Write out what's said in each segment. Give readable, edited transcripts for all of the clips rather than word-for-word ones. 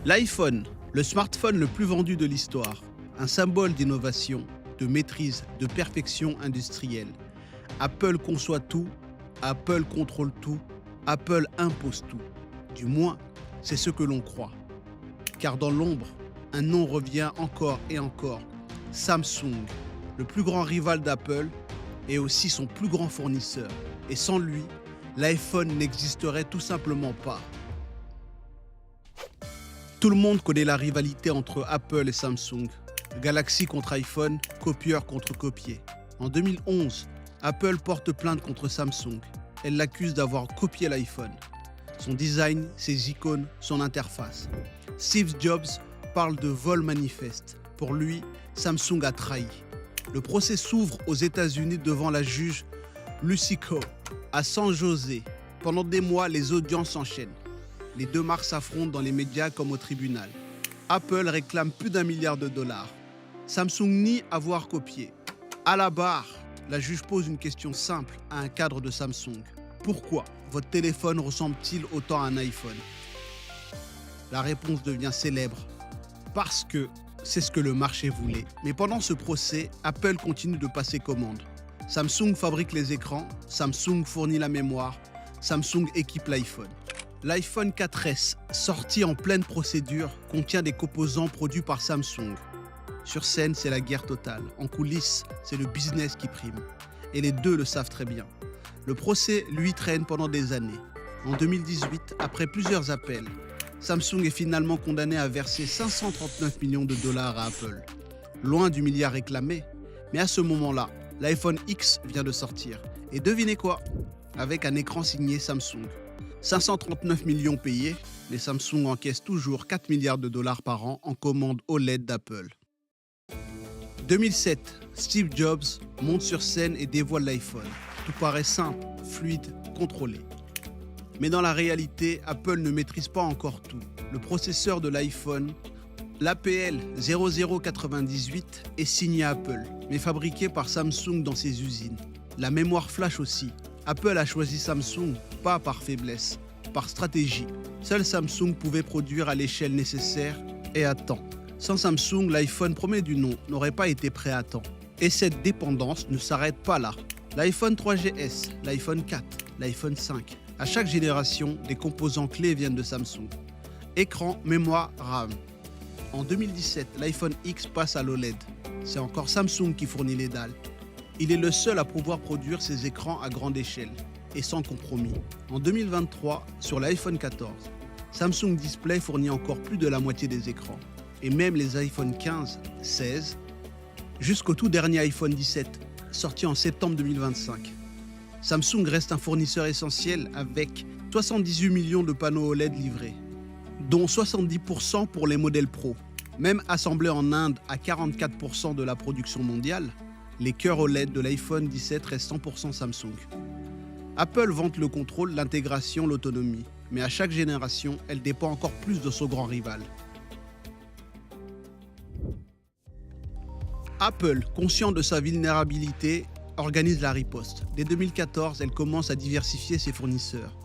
L'iPhone, le smartphone le plus vendu de l'histoire, un symbole d'innovation, de maîtrise, de perfection industrielle. Apple conçoit tout, Apple contrôle tout, Apple impose tout. Du moins, c'est ce que l'on croit. Car dans l'ombre, un nom revient encore et encore. Samsung, le plus grand rival d'Apple, est aussi son plus grand fournisseur. Et sans lui, l'iPhone n'existerait tout simplement pas. Tout le monde connaît la rivalité entre Apple et Samsung. Galaxy contre iPhone, copieur contre copié. En 2011, Apple porte plainte contre Samsung. Elle l'accuse d'avoir copié l'iPhone. Son design, ses icônes, son interface. Steve Jobs parle de vol manifeste. Pour lui, Samsung a trahi. Le procès s'ouvre aux États-Unis devant la juge Lucy Coe à San José. Pendant des mois, les audiences s'enchaînent. Les deux marques s'affrontent dans les médias comme au tribunal. Apple réclame plus d'1 milliard de dollars. Samsung nie avoir copié. À la barre, la juge pose une question simple à un cadre de Samsung. Pourquoi votre téléphone ressemble-t-il autant à un iPhone? La réponse devient célèbre. Parce que c'est ce que le marché voulait. Mais pendant ce procès, Apple continue de passer commande. Samsung fabrique les écrans, Samsung fournit la mémoire, Samsung équipe l'iPhone. L'iPhone 4S, sorti en pleine procédure, contient des composants produits par Samsung. Sur scène, c'est la guerre totale. En coulisses, c'est le business qui prime. Et les deux le savent très bien. Le procès, lui, traîne pendant des années. En 2018, après plusieurs appels, Samsung est finalement condamné à verser 539 millions de dollars à Apple. Loin du milliard réclamé, mais à ce moment-là, l'iPhone X vient de sortir. Et devinez quoi? Avec un écran signé Samsung. 539 millions payés, mais Samsung encaisse toujours 4 milliards de dollars par an en commande OLED d'Apple. 2007, Steve Jobs monte sur scène et dévoile l'iPhone. Tout paraît simple, fluide, contrôlé. Mais dans la réalité, Apple ne maîtrise pas encore tout. Le processeur de l'iPhone, l'APL 0098, est signé Apple, mais fabriqué par Samsung dans ses usines. La mémoire flash aussi. Apple a choisi Samsung, pas par faiblesse, par stratégie. Seul Samsung pouvait produire à l'échelle nécessaire et à temps. Sans Samsung, l'iPhone premier du nom n'aurait pas été prêt à temps. Et cette dépendance ne s'arrête pas là. L'iPhone 3GS, l'iPhone 4, l'iPhone 5. À chaque génération, des composants clés viennent de Samsung. Écran, mémoire, RAM. En 2017, l'iPhone X passe à l'OLED. C'est encore Samsung qui fournit les dalles. Il est le seul à pouvoir produire ses écrans à grande échelle et sans compromis. En 2023, sur l'iPhone 14, Samsung Display fournit encore plus de la moitié des écrans. Et même les iPhone 15, 16, jusqu'au tout dernier iPhone 17, sorti en septembre 2025. Samsung reste un fournisseur essentiel avec 78 millions de panneaux OLED livrés, dont 70% pour les modèles Pro. Même assemblés en Inde à 44% de la production mondiale, les cœurs OLED de l'iPhone 17 restent 100% Samsung. Apple vante le contrôle, l'intégration, l'autonomie, mais à chaque génération, elle dépend encore plus de son grand rival. Apple, conscient de sa vulnérabilité, organise la riposte. Dès 2014, elle commence à diversifier ses fournisseurs.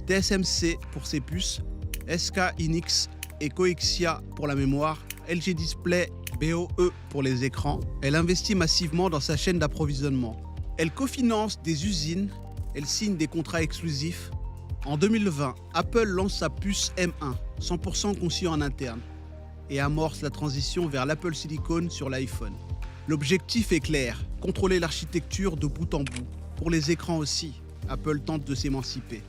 TSMC pour ses puces, SK Hynix et Coexia pour la mémoire, LG Display, BOE pour les écrans. Elle investit massivement dans sa chaîne d'approvisionnement. Elle cofinance des usines, elle signe des contrats exclusifs. En 2020, Apple lance sa puce M1, 100% conçue en interne, et amorce la transition vers l'Apple Silicon sur l'iPhone. L'objectif est clair, contrôler l'architecture de bout en bout. Pour les écrans aussi, Apple tente de s'émanciper.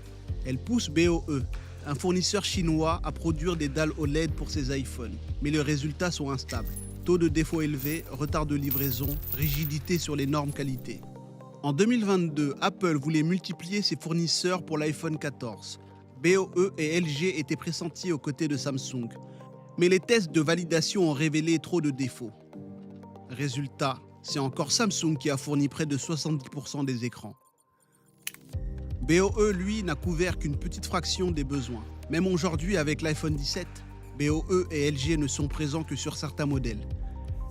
Elle pousse BOE, un fournisseur chinois, à produire des dalles OLED pour ses iPhones. Mais les résultats sont instables. Taux de défaut élevé, retard de livraison, rigidité sur les normes qualité. En 2022, Apple voulait multiplier ses fournisseurs pour l'iPhone 14. BOE et LG étaient pressentis aux côtés de Samsung. Mais les tests de validation ont révélé trop de défauts. Résultat, c'est encore Samsung qui a fourni près de 70% des écrans. BOE, lui, n'a couvert qu'une petite fraction des besoins. Même aujourd'hui, avec l'iPhone 17, BOE et LG ne sont présents que sur certains modèles.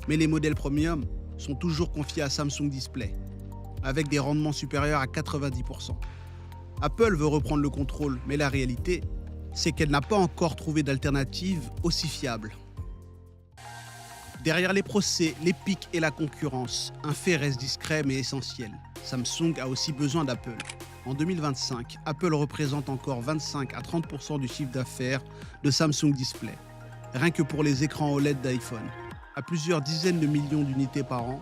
Mais les modèles premium sont toujours confiés à Samsung Display, avec des rendements supérieurs à 90%. Apple veut reprendre le contrôle, mais la réalité, c'est qu'elle n'a pas encore trouvé d'alternative aussi fiable. Derrière les procès, les pics et la concurrence, un fait reste discret mais essentiel. Samsung a aussi besoin d'Apple. En 2025, Apple représente encore 25 à 30% du chiffre d'affaires de Samsung Display, rien que pour les écrans OLED d'iPhone, à plusieurs dizaines de millions d'unités par an.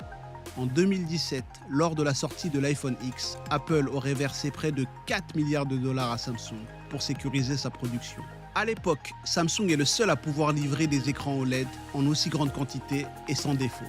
En 2017, lors de la sortie de l'iPhone X, Apple aurait versé près de 4 milliards de dollars à Samsung pour sécuriser sa production. À l'époque, Samsung est le seul à pouvoir livrer des écrans OLED en aussi grande quantité et sans défaut.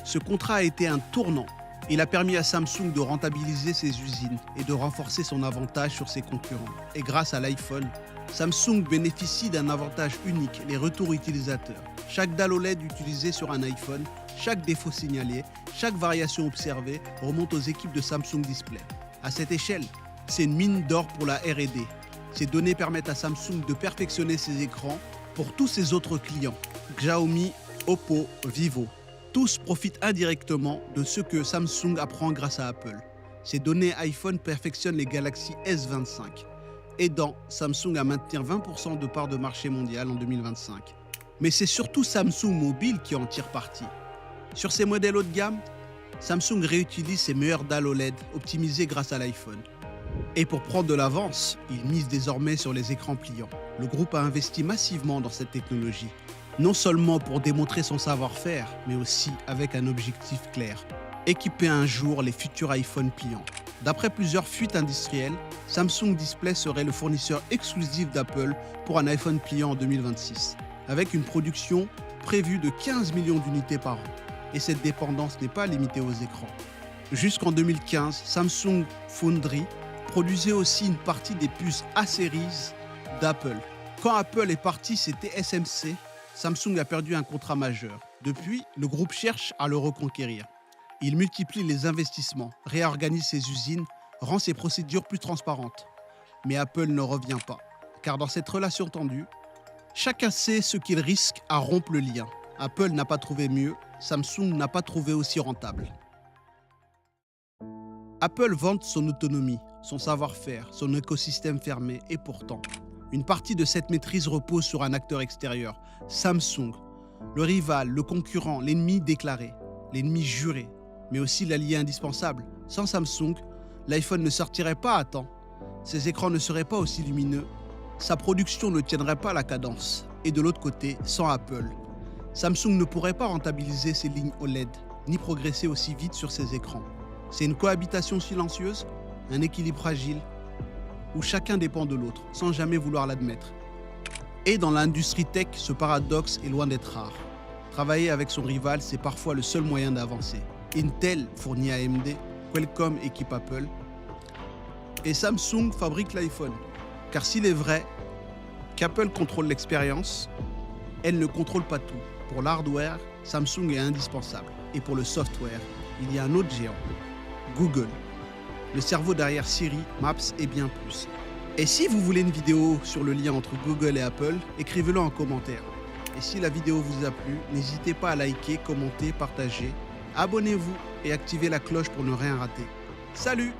Ce contrat a été un tournant. Il a permis à Samsung de rentabiliser ses usines et de renforcer son avantage sur ses concurrents. Et grâce à l'iPhone, Samsung bénéficie d'un avantage unique, les retours utilisateurs. Chaque dalle OLED utilisée sur un iPhone, chaque défaut signalé, chaque variation observée remonte aux équipes de Samsung Display. À cette échelle, c'est une mine d'or pour la R&D. Ces données permettent à Samsung de perfectionner ses écrans pour tous ses autres clients, Xiaomi, Oppo, Vivo. Tous profitent indirectement de ce que Samsung apprend grâce à Apple. Ces données iPhone perfectionnent les Galaxy S25, aidant Samsung à maintenir 20% de part de marché mondial en 2025. Mais c'est surtout Samsung Mobile qui en tire parti. Sur ses modèles haut de gamme, Samsung réutilise ses meilleures dalles OLED optimisées grâce à l'iPhone. Et pour prendre de l'avance, il mise désormais sur les écrans pliants. Le groupe a investi massivement dans cette technologie, non seulement pour démontrer son savoir-faire, mais aussi avec un objectif clair, équiper un jour les futurs iPhone pliants. D'après plusieurs fuites industrielles, Samsung Display serait le fournisseur exclusif d'Apple pour un iPhone pliant en 2026, avec une production prévue de 15 millions d'unités par an. Et cette dépendance n'est pas limitée aux écrans. Jusqu'en 2015, Samsung Foundry produisait aussi une partie des puces A-Series d'Apple. Quand Apple est parti, c'était SMC. Samsung a perdu un contrat majeur. Depuis, le groupe cherche à le reconquérir. Il multiplie les investissements, réorganise ses usines, rend ses procédures plus transparentes. Mais Apple ne revient pas, car dans cette relation tendue, chacun sait ce qu'il risque à rompre le lien. Apple n'a pas trouvé mieux, Samsung n'a pas trouvé aussi rentable. Apple vante son autonomie, son savoir-faire, son écosystème fermé et pourtant, une partie de cette maîtrise repose sur un acteur extérieur, Samsung, le rival, le concurrent, l'ennemi déclaré, l'ennemi juré, mais aussi l'allié indispensable. Sans Samsung, l'iPhone ne sortirait pas à temps, ses écrans ne seraient pas aussi lumineux, sa production ne tiendrait pas la cadence. Et de l'autre côté, sans Apple, Samsung ne pourrait pas rentabiliser ses lignes OLED, ni progresser aussi vite sur ses écrans. C'est une cohabitation silencieuse, un équilibre fragile, où chacun dépend de l'autre, sans jamais vouloir l'admettre. Et dans l'industrie tech, ce paradoxe est loin d'être rare. Travailler avec son rival, c'est parfois le seul moyen d'avancer. Intel fournit AMD, Qualcomm équipe Apple, et Samsung fabrique l'iPhone. Car s'il est vrai qu'Apple contrôle l'expérience, elle ne contrôle pas tout. Pour l'hardware, Samsung est indispensable. Et pour le software, il y a un autre géant, Google. Le cerveau derrière Siri, Maps et bien plus. Et si vous voulez une vidéo sur le lien entre Google et Apple, écrivez-le en commentaire. Et si la vidéo vous a plu, n'hésitez pas à liker, commenter, partager. Abonnez-vous et activez la cloche pour ne rien rater. Salut!